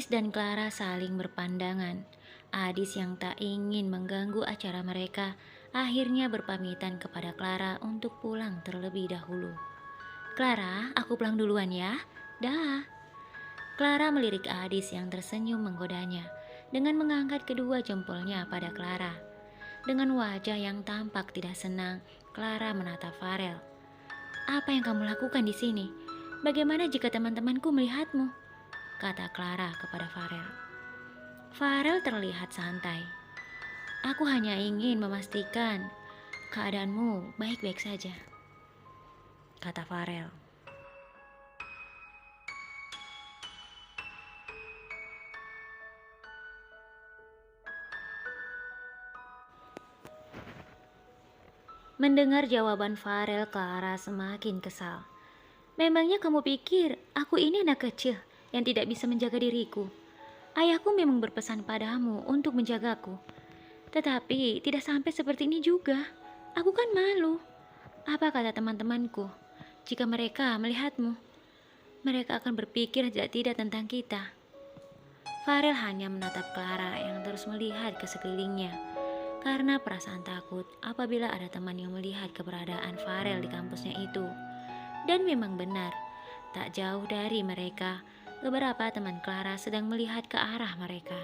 Adis dan Clara saling berpandangan. Adis yang tak ingin mengganggu acara mereka akhirnya berpamitan kepada Clara untuk pulang terlebih dahulu. Clara, aku pulang duluan ya. Dah. Clara melirik Adis yang tersenyum menggodanya dengan mengangkat kedua jempolnya pada Clara. Dengan wajah yang tampak tidak senang, Clara menatap Farel. Apa yang kamu lakukan di sini? Bagaimana jika teman-temanku melihatmu? Kata Clara kepada Farel. Farel terlihat santai. Aku hanya ingin memastikan keadaanmu baik-baik saja, kata Farel. Mendengar jawaban Farel, Clara semakin kesal. Memangnya kamu pikir aku ini anak kecil yang tidak bisa menjaga diriku? Ayahku memang berpesan padamu untuk menjagaku. Tetapi tidak sampai seperti ini juga. Aku kan malu. Apa kata teman-temanku? Jika mereka melihatmu, mereka akan berpikir tidak tentang kita. Farel hanya menatap Clara yang terus melihat ke sekelilingnya. Karena perasaan takut apabila ada teman yang melihat keberadaan Farel di kampusnya itu. Dan memang benar, tak jauh dari mereka, beberapa teman Clara sedang melihat ke arah mereka.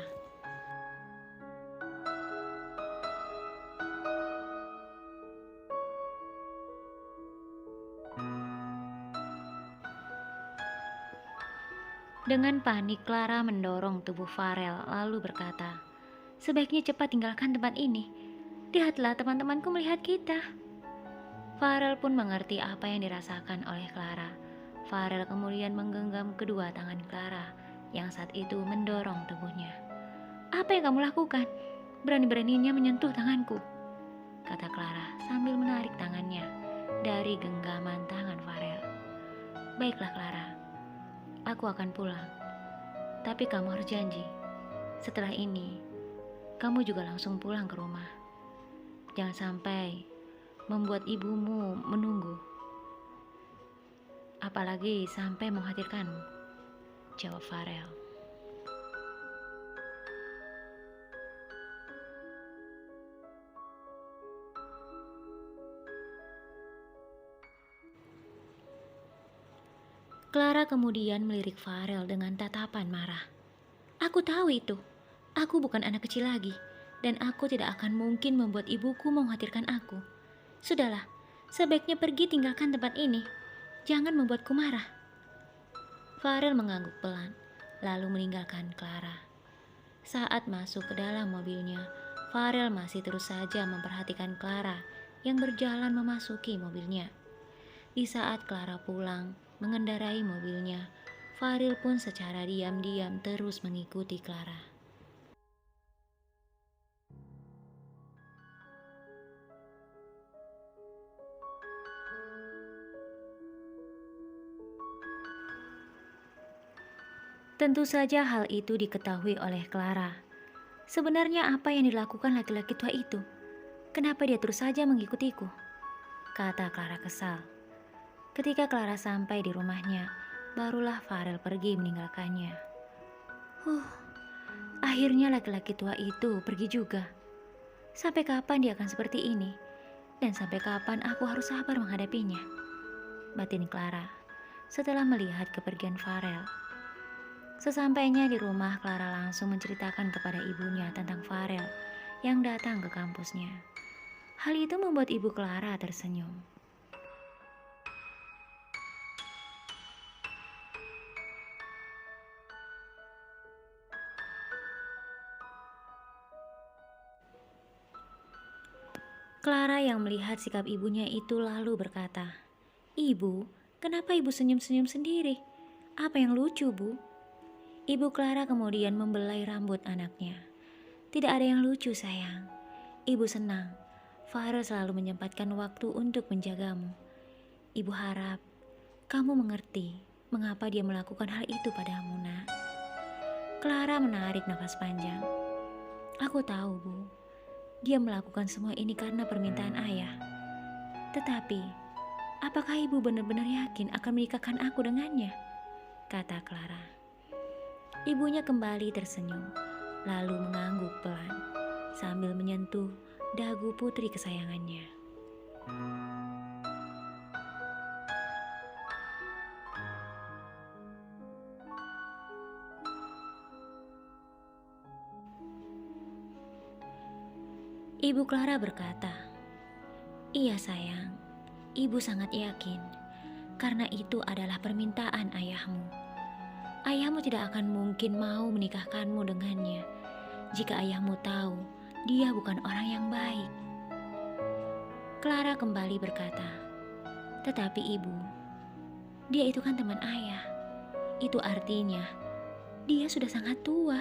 Dengan panik, Clara mendorong tubuh Farel lalu berkata, "Sebaiknya cepat tinggalkan tempat ini. Lihatlah, teman-temanku melihat kita." Farel pun mengerti apa yang dirasakan oleh Clara. Farel kemudian menggenggam kedua tangan Clara yang saat itu mendorong tubuhnya. "Apa yang kamu lakukan? Berani-beraninya menyentuh tanganku," kata Clara sambil menarik tangannya dari genggaman tangan Farel. "Baiklah Clara, aku akan pulang. Tapi kamu harus janji, setelah ini kamu juga langsung pulang ke rumah. Jangan sampai membuat ibumu menunggu, apalagi sampai mengkhawatirkanmu," jawab Farel. Clara kemudian melirik Farel dengan tatapan marah. "Aku tahu itu. Aku bukan anak kecil lagi, dan aku tidak akan mungkin membuat ibuku mengkhawatirkan aku. Sudahlah, sebaiknya pergi tinggalkan tempat ini. Jangan membuatku marah." Farel mengangguk pelan, lalu meninggalkan Clara. Saat masuk ke dalam mobilnya, Farel masih terus saja memperhatikan Clara yang berjalan memasuki mobilnya. Di saat Clara pulang mengendarai mobilnya, Farel pun secara diam-diam terus mengikuti Clara. Tentu saja hal itu diketahui oleh Clara. Sebenarnya apa yang dilakukan laki-laki tua itu? Kenapa dia terus saja mengikutiku? Kata Clara kesal. Ketika Clara sampai di rumahnya, barulah Farel pergi meninggalkannya. Akhirnya laki-laki tua itu pergi juga. Sampai kapan dia akan seperti ini? Dan sampai kapan aku harus sabar menghadapinya? Batin Clara setelah melihat kepergian Farel. Sesampainya di rumah, Clara langsung menceritakan kepada ibunya tentang Farel yang datang ke kampusnya. Hal itu membuat ibu Clara tersenyum. Clara yang melihat sikap ibunya itu lalu berkata, "Ibu, kenapa ibu senyum-senyum sendiri? Apa yang lucu, Bu?" Ibu Clara kemudian membelai rambut anaknya. "Tidak ada yang lucu, sayang. Ibu senang Farel selalu menyempatkan waktu untuk menjagamu. Ibu harap kamu mengerti mengapa dia melakukan hal itu padamu, Nak." Clara menarik nafas panjang. "Aku tahu, Bu. Dia melakukan semua ini karena permintaan ayah. Tetapi, apakah ibu benar-benar yakin akan menikahkan aku dengannya?" kata Clara. Ibunya kembali tersenyum, lalu mengangguk pelan, sambil menyentuh dagu putri kesayangannya. Ibu Clara berkata, "Iya sayang, ibu sangat yakin, karena itu adalah permintaan ayahmu. Ayahmu tidak akan mungkin mau menikahkanmu dengannya, jika ayahmu tahu dia bukan orang yang baik." Clara kembali berkata, "Tetapi ibu, dia itu kan teman ayah. Itu artinya dia sudah sangat tua."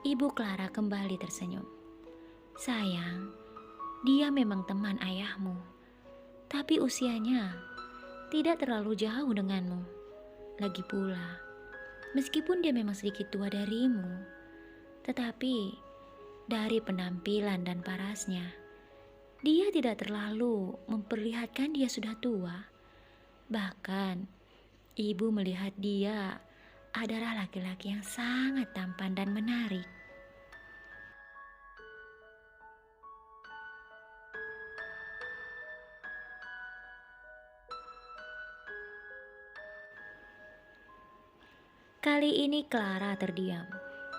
Ibu Clara kembali tersenyum. "Sayang, dia memang teman ayahmu, tapi usianya tidak terlalu jauh denganmu. Lagi pula, meskipun dia memang sedikit tua darimu, tetapi dari penampilan dan parasnya, dia tidak terlalu memperlihatkan dia sudah tua. Bahkan, ibu melihat dia adalah laki-laki yang sangat tampan dan menarik." Kali ini Clara terdiam.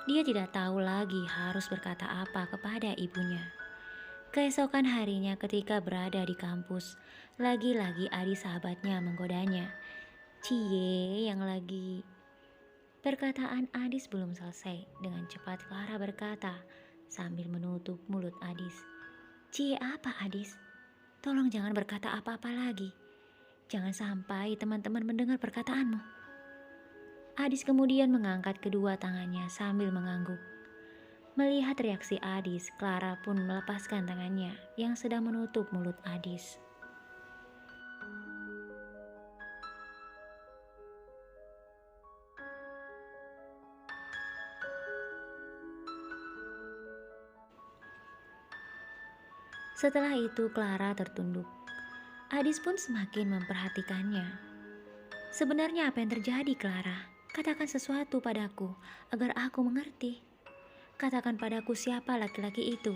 Dia tidak tahu lagi harus berkata apa kepada ibunya. Keesokan harinya ketika berada di kampus, lagi-lagi adik sahabatnya menggodanya. "Cie yang lagi..." Perkataan Adis belum selesai. Dengan cepat Clara berkata sambil menutup mulut Adis. "Cie apa Adis? Tolong jangan berkata apa-apa lagi. Jangan sampai teman-teman mendengar perkataanmu." Adis kemudian mengangkat kedua tangannya sambil mengangguk. Melihat reaksi Adis, Clara pun melepaskan tangannya yang sedang menutup mulut Adis. Setelah itu Clara tertunduk. Adis pun semakin memperhatikannya. "Sebenarnya apa yang terjadi, Clara? Katakan sesuatu padaku agar aku mengerti. Katakan padaku siapa laki-laki itu."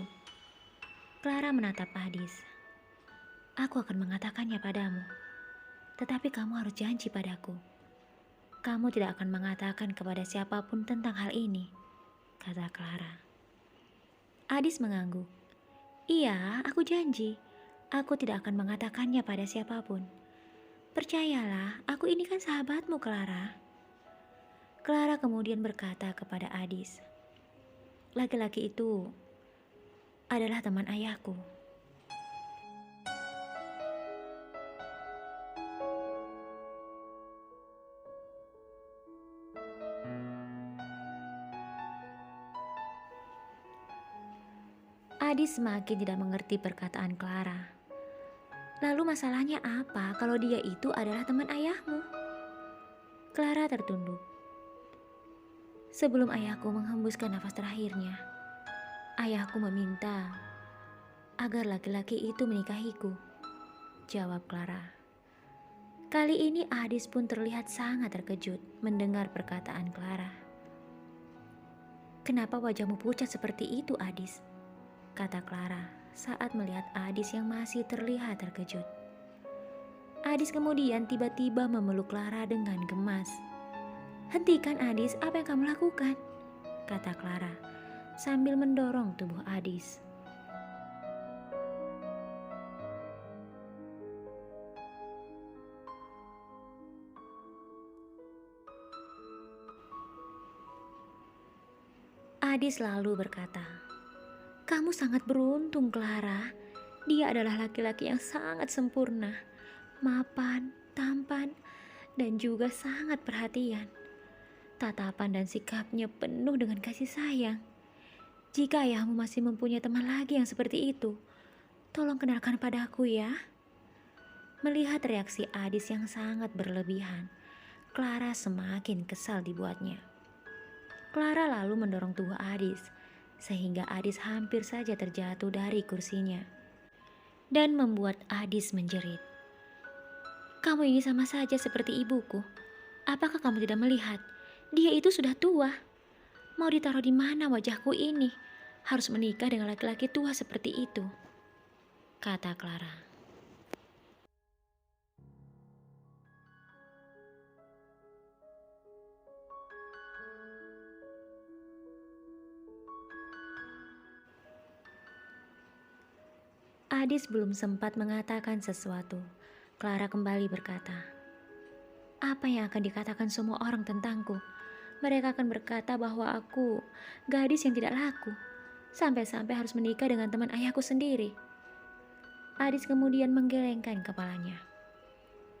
Clara menatap Adis. "Aku akan mengatakannya padamu, tetapi kamu harus janji padaku. Kamu tidak akan mengatakan kepada siapapun tentang hal ini," kata Clara. Adis mengangguk. "Iya, aku janji. Aku tidak akan mengatakannya pada siapapun. Percayalah, aku ini kan sahabatmu, Clara." Clara kemudian berkata kepada Adis, "Laki-laki itu adalah teman ayahku." Adis semakin tidak mengerti perkataan Clara. "Lalu masalahnya apa kalau dia itu adalah teman ayahmu?" Clara tertunduk. "Sebelum ayahku menghembuskan nafas terakhirnya, ayahku meminta agar laki-laki itu menikahiku," jawab Clara. Kali ini Adis pun terlihat sangat terkejut mendengar perkataan Clara. "Kenapa wajahmu pucat seperti itu, Adis?" kata Clara saat melihat Adis yang masih terlihat terkejut. Adis kemudian tiba-tiba memeluk Clara dengan gemas. "Hentikan Adis, apa yang kamu lakukan?" kata Clara sambil mendorong tubuh Adis. Adis lalu berkata, "Kamu sangat beruntung, Clara. Dia adalah laki-laki yang sangat sempurna, mapan, tampan, dan juga sangat perhatian. Tatapan dan sikapnya penuh dengan kasih sayang. Jika ayahmu masih mempunyai teman lagi yang seperti itu, tolong kenalkan padaku ya." Melihat reaksi Adis yang sangat berlebihan, Clara semakin kesal dibuatnya. Clara lalu mendorong tubuh Adis, sehingga Adis hampir saja terjatuh dari kursinya. Dan membuat Adis menjerit, "Kamu ini sama saja seperti ibuku. Apakah kamu tidak melihat? Dia itu sudah tua. Mau ditaruh di mana wajahku ini? Harus menikah dengan laki-laki tua seperti itu, kata Clara. Adis belum sempat mengatakan sesuatu. Clara kembali berkata, "Apa yang akan dikatakan semua orang tentangku? Mereka akan berkata bahwa aku gadis yang tidak laku, sampai-sampai harus menikah dengan teman ayahku sendiri." Adis kemudian menggelengkan kepalanya.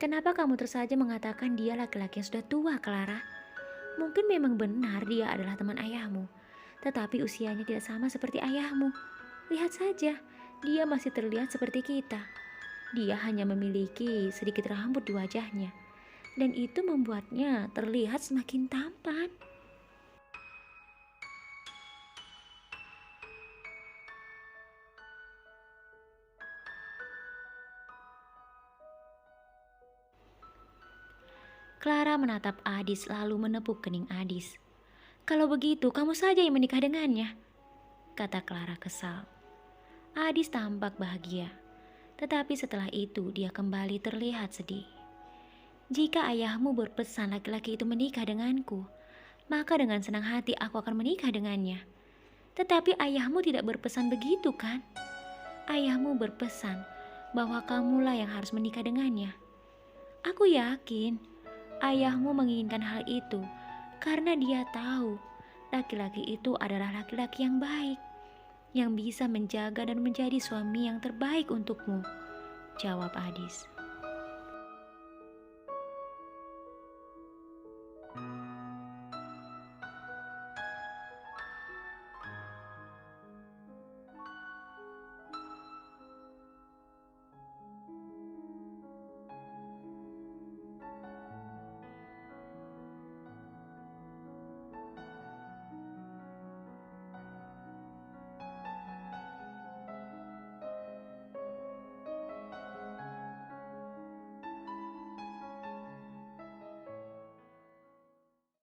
"Kenapa kamu terus saja mengatakan dia laki-laki yang sudah tua, Clara? Mungkin memang benar dia adalah teman ayahmu, tetapi usianya tidak sama seperti ayahmu. Lihat saja, dia masih terlihat seperti kita. Dia hanya memiliki sedikit rambut di wajahnya, dan itu membuatnya terlihat semakin tampan." Clara menatap Adis lalu menepuk kening Adis. "Kalau begitu, kamu saja yang menikah dengannya," kata Clara kesal. Adis tampak bahagia, tetapi setelah itu dia kembali terlihat sedih. "Jika ayahmu berpesan laki-laki itu menikah denganku, maka dengan senang hati aku akan menikah dengannya. Tetapi ayahmu tidak berpesan begitu, kan? Ayahmu berpesan bahwa kamulah yang harus menikah dengannya. Aku yakin ayahmu menginginkan hal itu karena dia tahu laki-laki itu adalah laki-laki yang baik, yang bisa menjaga dan menjadi suami yang terbaik untukmu," jawab Adis.